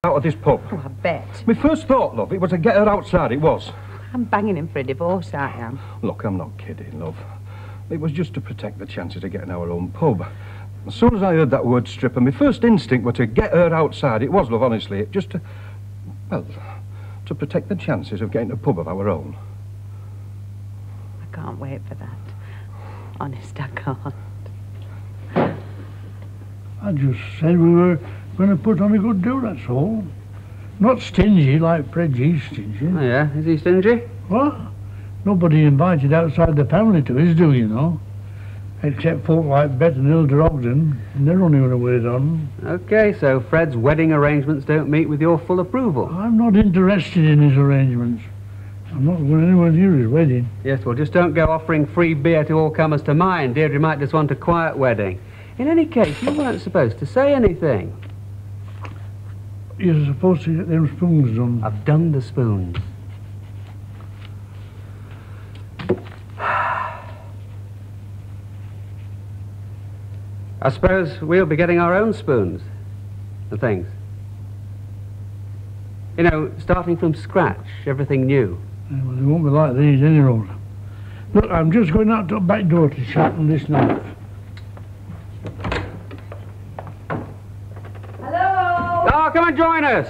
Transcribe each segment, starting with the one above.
out of this pub. Oh, I bet. My first thought, love, it was to get her outside, it was. I'm banging him for a divorce, I am. Look, I'm not kidding, love. It was just to protect the chances of getting our own pub. As soon as I heard that word stripper, my first instinct was to get her outside. It was, love, honestly. Just to, well, to protect the chances of getting a pub of our own. I can't wait for that. Honest, I can't. I just said we were going to put on a good do, that's all. Not stingy like Fred's stingy. Oh, yeah? Is he stingy? What? Nobody invited outside the family to his do, you know. Except folk like Bet and Hilda Ogden, and they're only going to wait on. OK, so Fred's wedding arrangements don't meet with your full approval? I'm not interested in his arrangements. I'm not going anywhere near his wedding. Yes, well, just don't go offering free beer to all comers to mine. Deirdre might just want a quiet wedding. In any case, you weren't supposed to say anything. You're supposed to get them spoons done. I've done the spoons. I suppose we'll be getting our own spoons and things. You know, starting from scratch, everything new. Yeah, well, they won't be like these any road. Look, I'm just going out to the back door to sharpen this knife. Hello? Oh, come and join us!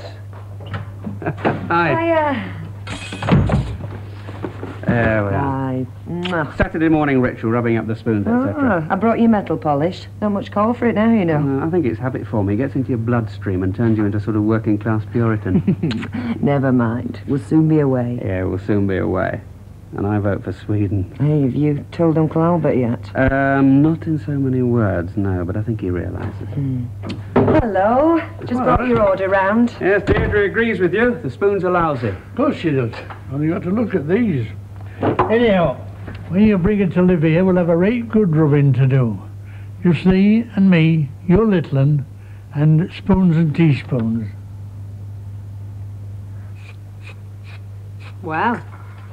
Hi. There we are. Hi. Saturday morning ritual, rubbing up the spoons, etc. I brought you metal polish. Not much call for it now, you know. I think it's habit forming. It gets into your bloodstream and turns you into a sort of working class Puritan. Never mind. We'll soon be away. Yeah, we'll soon be away. And I vote for Sweden. Hey, have you told Uncle Albert yet? Not in so many words, no, but I think he realises. Hello. Just brought your order round. Yes, Deirdre agrees with you. The spoons are lousy. Of course she does. Only got to look at these. Anyhow, when you bring it to live here, we'll have a right good rubbing to do. Just thee and me, your little un, and spoons and teaspoons. Well,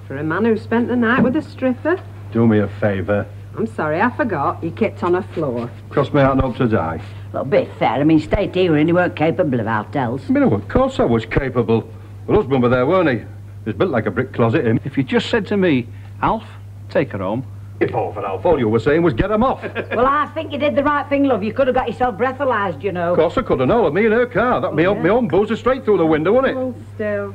for a man who spent the night with a stripper. Do me a favour. I'm sorry, I forgot. You kicked on a floor. Cross my heart and hope to die. Well, a bit fair. I mean, stayed here and he weren't capable of aught else. I mean, of course I was capable. My husband was there, weren't he? He was built like a brick closet, him. If you just said to me, Alf, take her home. If all for Alf, all you were saying was get him off. Well, I think you did the right thing, love. You could have got yourself breathalyzed, you know. Of course I could have known. Me in her car. That'd be my own boozer straight through the window, wouldn't it? Well, still.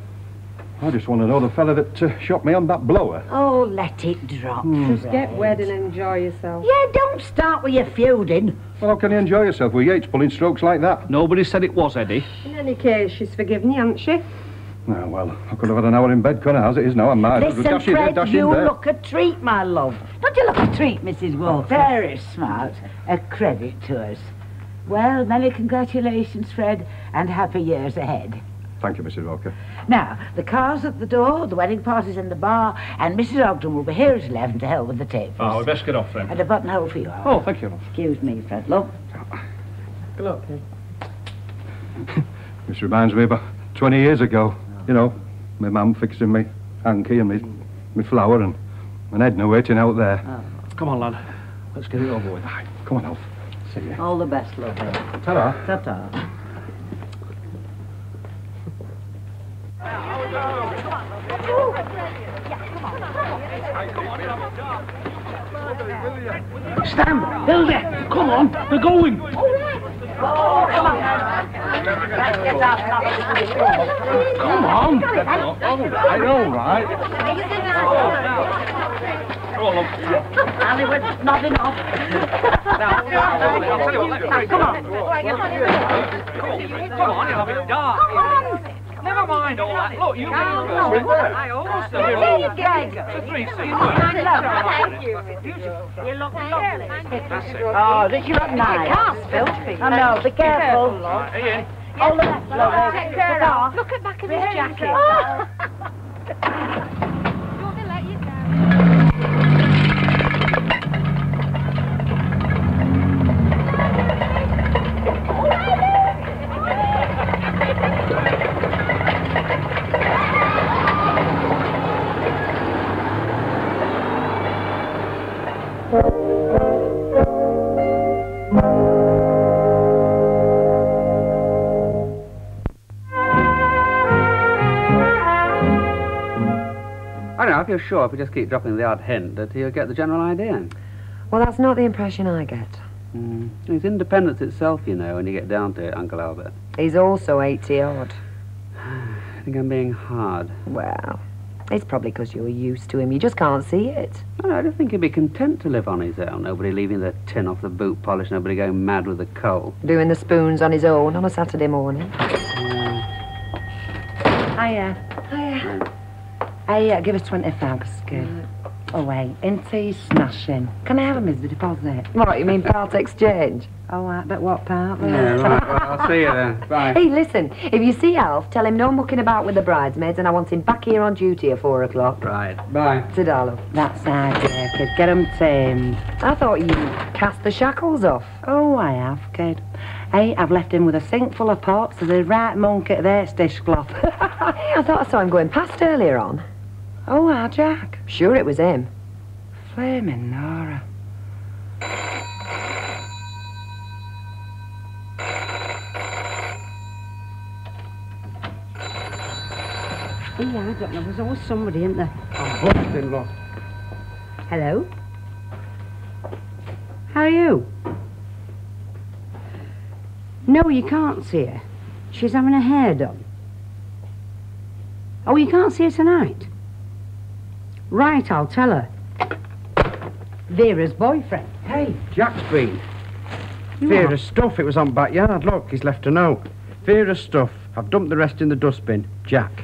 I just want to know the fella that shot me on that blower. Oh, let it drop. Just get wed and enjoy yourself. Yeah, don't start with your feuding. Well, how can you enjoy yourself with Yates pulling strokes like that? Nobody said it was, Eddie. In any case, she's forgiven you, hasn't she? Oh, well, I could have had an hour in bed, couldn't I? As it is now, I'm mad. Listen, Fred, you look a treat, my love. Don't you look a treat, Mrs. Wolfe? Very smart. A credit to us. Well, many congratulations, Fred, and happy years ahead. Thank you, Mrs. Walker. Now, the car's at the door, the wedding party's in the bar, and Mrs. Ogden will be here at 11 to help with the tapes. Oh, we best get off then. And a buttonhole for you, Alf. Oh, thank you, love. Excuse me, Fred, love. Good luck, kid. This reminds me about 20 years ago. You know, my mum fixing me hanky and me flower and Edna waiting out there. Oh. Come on, lad. Let's get it over with. Aye, come on, Alf. See you. All the best, love. Ta-ra. Ta-ta. Stand! Hilda! Come on! We're going! Come on! All right. Hollywood's nothing off. Come on, you'll have it dark. Never mind all that. Look, you I also. It's a three-seater. Thank you. You look lovely. Oh, this you look nice. Car's filthy. I know, be careful. Ian. All the best, love. Take care of. Look at the back of his jacket. Do you want me to let you down? Now, if you're sure, if we just keep dropping the odd hint, that he'll get the general idea. Well, that's not the impression I get. It's independence itself, you know, when you get down to it, Uncle Albert. He's also 80-odd. I think I'm being hard. Well, it's probably because you're used to him. You just can't see it. I don't think he'd be content to live on his own. Nobody leaving the tin off the boot polish, nobody going mad with the coal. Doing the spoons on his own on a Saturday morning. Hiya. Hey, give us 20 fags, kid. Oh, wait, ain't he smashing? Can I have him as the deposit? What, you mean part exchange? Oh, right, but what part? Yeah, right, well, I'll see you then. Bye. Hey, listen, if you see Alf, tell him no mucking about with the bridesmaids and I want him back here on duty at 4 o'clock. Right, bye. Ta-da, love. That's idea, kid. Get him tamed. I thought you cast the shackles off. Oh, I have, kid. Hey, I've left him with a sink full of pots and a right monk at their dishcloth. I thought I saw him going past earlier on. Oh, our Jack. Sure it was him. Flaming Nora. Yeah, I don't know. There's always somebody in there. I'm busting, look. Hello? How are you? No, you can't see her. She's having her hair done. Oh, you can't see her tonight? Right, I'll tell her. Vera's boyfriend. Hey, Jack's been. Vera's stuff, it was on backyard. Look, he's left a note. Vera's stuff. I've dumped the rest in the dustbin. Jack.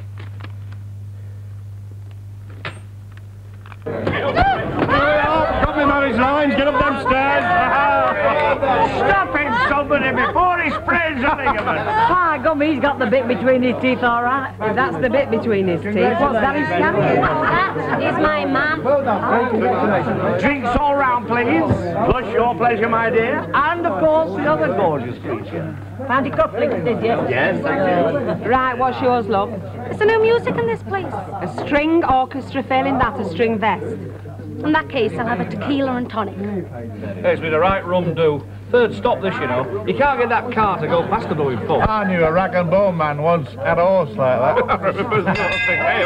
Got me marriage lines, get up them stairs. Stop him, somebody, before he sprays a ligament. Ah, gummy, he's got the bit between his teeth, all right. If that's the bit between his teeth, what's that he's carrying? That is my mum. Drinks all round, please. Plus your pleasure, my dear. And, of course, the other gorgeous creature. Found your cufflinks, did you? Yes, thank you. Right, what's yours, love? Is there no music in this place? A string orchestra, failing that, a string vest. In that case, I'll have a tequila and tonic. It's with the right rum do. Third stop this, you know. You can't get that car to go past the blowing pub. I knew a rag and bone man once had a horse like that. I remember the thing. Hey,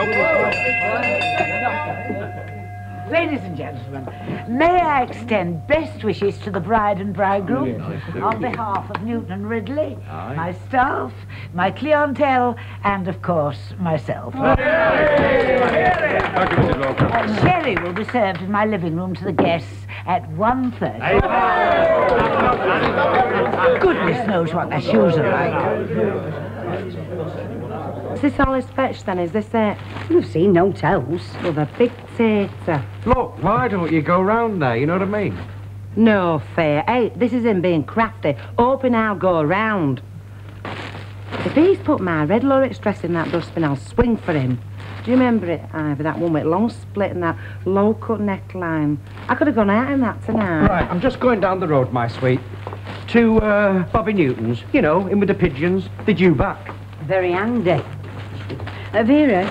Ladies and gentlemen, may I extend best wishes to the bride and bridegroom on behalf of Newton and Ridley, my staff, my clientele, and of course myself. Sherry will be served in my living room to the guests at 1:30. Goodness knows what their shoes are like. Is this all his fetch then? Is this it? You've seen no tells. With a big tater. Look, why don't you go round there, you know what I mean? No fair. Hey, this is him being crafty, hoping I'll go round. If he's put my red Lorix dress in that dustbin, I'll swing for him. Do you remember it, Ivor? That one with long split and that low-cut neckline. I could have gone out in that tonight. Right, I'm just going down the road, my sweet, to Bobby Newton's, you know, in with the pigeons. They're due back. Very handy. Vera,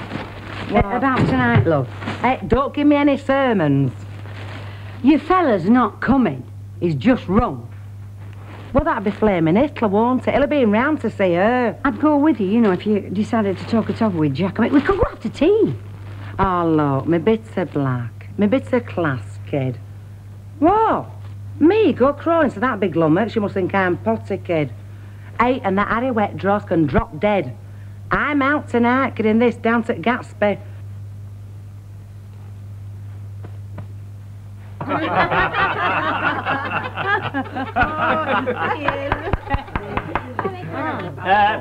about tonight, love. Don't give me any sermons. Your fella's not coming. He's just rung. Well, that'd be flaming Hitler, won't it? He'll have been round to see her. I'd go with you, you know, if you decided to talk it over with Jack. I mean, we could go out to tea. Oh, look, my bits are black. My bits are class, kid. What? Me, go crawling to that big lummox? You must think I'm potty, kid. Hey, and that Harry Wet dross can drop dead. I'm out tonight, getting this down to Gatsby.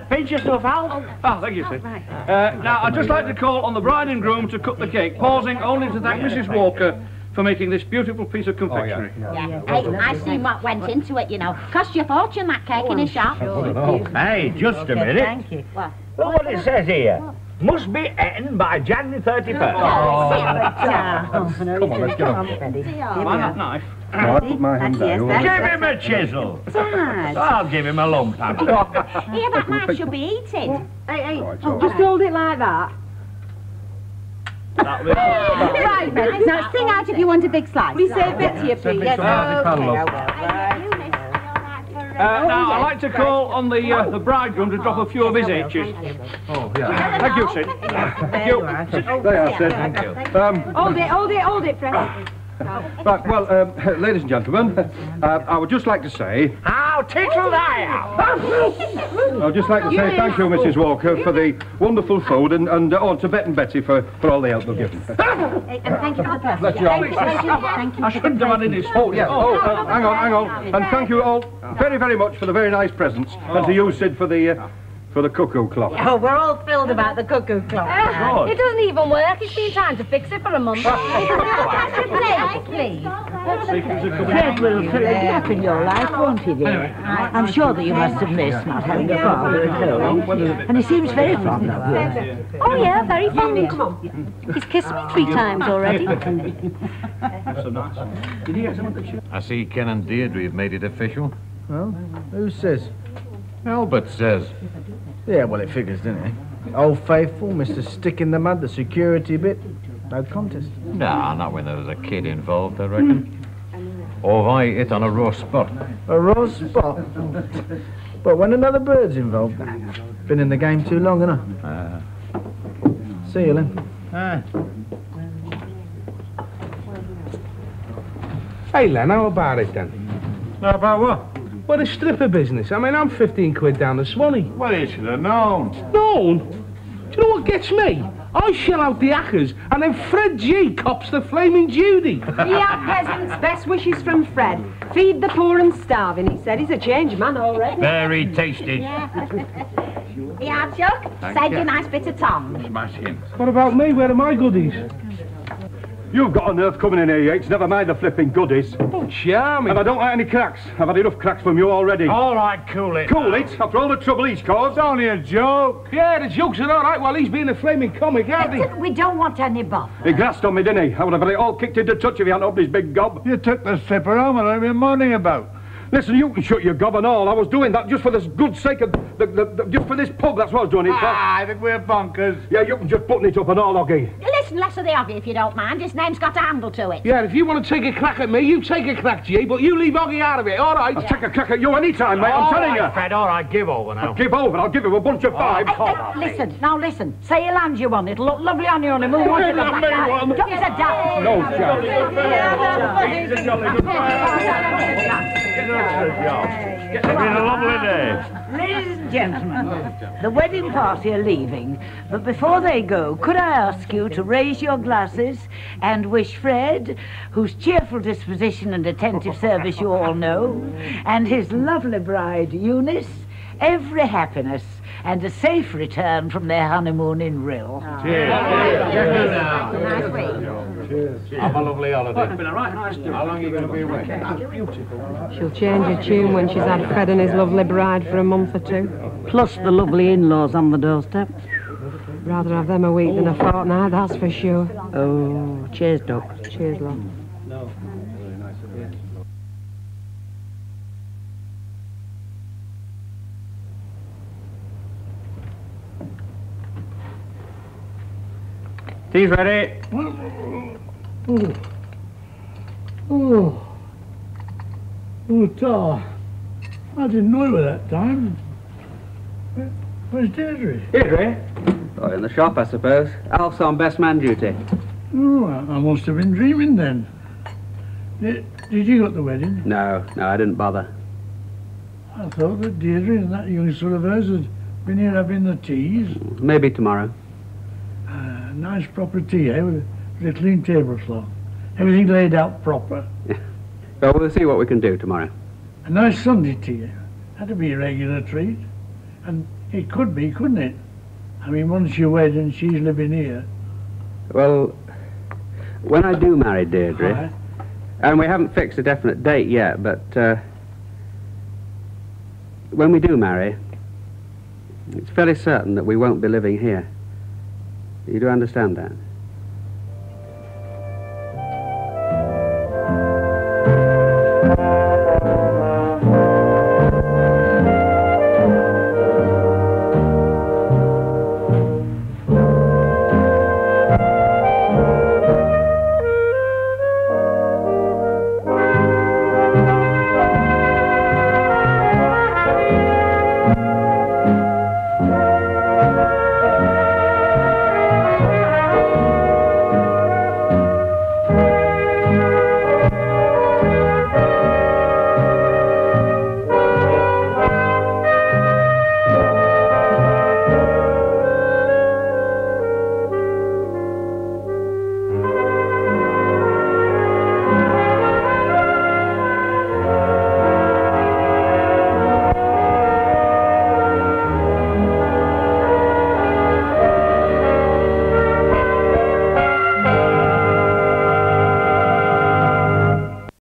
Pinch yourself out. Oh, thank you, sir. Now, I'd just like to call on the bride and groom to cut the cake, pausing only to thank Mrs. Walker for making this beautiful piece of confectionery. Yeah. I seen what went into it, you know. Cost you a fortune, that cake in a shop. Hey, just a minute. Thank you. What? Look what it says here. Must be eaten by January 31st. Come on, let's get on. Mind that knife? I'll put my hand down. Give him a chisel. I'll give him a lump hammer. Here, that knife should be eaten. Hey, just hold it like that. Right, now sing out if you want a big slice. We say a bit to you, please. You miss me all right for Now, I'd like to call on the bridegroom to drop a few of his H's. Oh, yeah. Thank you, Sid. Thank you. There you are, Sid. Thank you. Hold it, Fred. Right, well, ladies and gentlemen, I would just like to say... How tickled I am! I would just like to say thank you, Mrs. Walker, for the wonderful food, and to Bet and Betty for all the help they've given. And thank you for the present. Bless you all. Thank you. I shouldn't have had in his Oh, yes. Oh, hang on. And thank you all very, very much for the very nice presents, and to you, Sid, for the cuckoo clock. Oh, we're all thrilled about the cuckoo clock. It doesn't even work. It's been trying to fix it for a month. Please. Fred will fill a gap in your life, won't he, dear? I'm sure that you must have missed not having a father at home. And he seems very fond of you. Oh, yeah, very fond. He's kissed me 3 times already. I see Ken and Deirdre have made it official. Well, who says? Albert says. Yeah, well, it figures, didn't it? Old Faithful, Mr. Stick in the Mud, the security bit. No contest. Nah, not when there was a kid involved, I reckon. Or I hit on a raw spot. A raw spot? But when another bird's involved, nah, been in the game too long, innit? See you, Len. Hey, Len, how about it then? How about what? Well, the stripper business. I mean, I'm 15 quid down the Swanee. Well, you should have known. Known? Do you know what gets me? I shell out the hackers, and then Fred G cops the flaming Judy. Yeah, peasants, best wishes from Fred. Feed the poor and starving, he said. He's a changed man already. Very tasty. Yeah, Chuck. Saved you a nice bit of tongue. Smashing. What about me? Where are my goodies? You've got a nerve coming in here, Yates. Never mind the flipping goodies. Oh, charming. And I don't like any cracks. I've had enough cracks from you already. All right, cool it. Cool it? After all the trouble he's caused? It's only a joke. Yeah, the jokes are all right while he's being a flaming comic, aren't he? We don't want any bother. He grassed on me, didn't he? I would have had it all kicked into touch if he hadn't opened his big gob. You took the stripper home, and I've been moaning about. Listen, you can shut your gob and all. I was doing that just for the good sake of just for this pub. That's what I was doing it for. I think we're bonkers. Yeah, you can just button it up and all, Oggy. Listen, less of the Oggy if you don't mind. His name's got a handle to it. Yeah, if you want to take a crack at me, you take a crack, G, but you leave Oggy out of it, all right? I'll take a crack at you any time, mate. I'm telling you. Fred, all right, give over now. I'll give over. I'll give him a bunch of 5. Listen. Say you land you one. It'll look lovely on your honeymoon. Won't it? Land me one. Don't be so daft. No chance. It's been a lovely day. Ladies and gentlemen, the wedding party are leaving, but before they go, could I ask you to raise your glasses and wish Fred, whose cheerful disposition and attentive service you all know, and his lovely bride, Eunice, every happiness and a safe return from their honeymoon in Rill. Cheers. Nice week. Have a lovely holiday. It's been a right nice day. How long are you going to be away? She'll change her tune when she's had Fred and his lovely bride for a month or 2. Plus the lovely in-laws on the doorstep. Rather have them a week than a fortnight, that's for sure. Oh, cheers, Doc. Cheers, love. Tea's ready. Oh, Tar. I didn't know it was that time. Where's Deirdre? Deirdre? Oh, in the shop, I suppose. Alf's on best man duty. Oh, I must have been dreaming then. Did you go to the wedding? No, I didn't bother. I thought that Deirdre and that young son of hers had been here having the teas. Maybe tomorrow. Nice proper tea, eh, with a clean tablecloth. Everything laid out proper. Well, we'll see what we can do tomorrow. A nice Sunday tea. That'd be a regular treat. And it could be, couldn't it? I mean, once you're wed and she's living here. Well, when I do marry Deirdre, Aye. and we haven't fixed a definite date yet, but when we do marry, it's fairly certain that we won't be living here. You do understand that?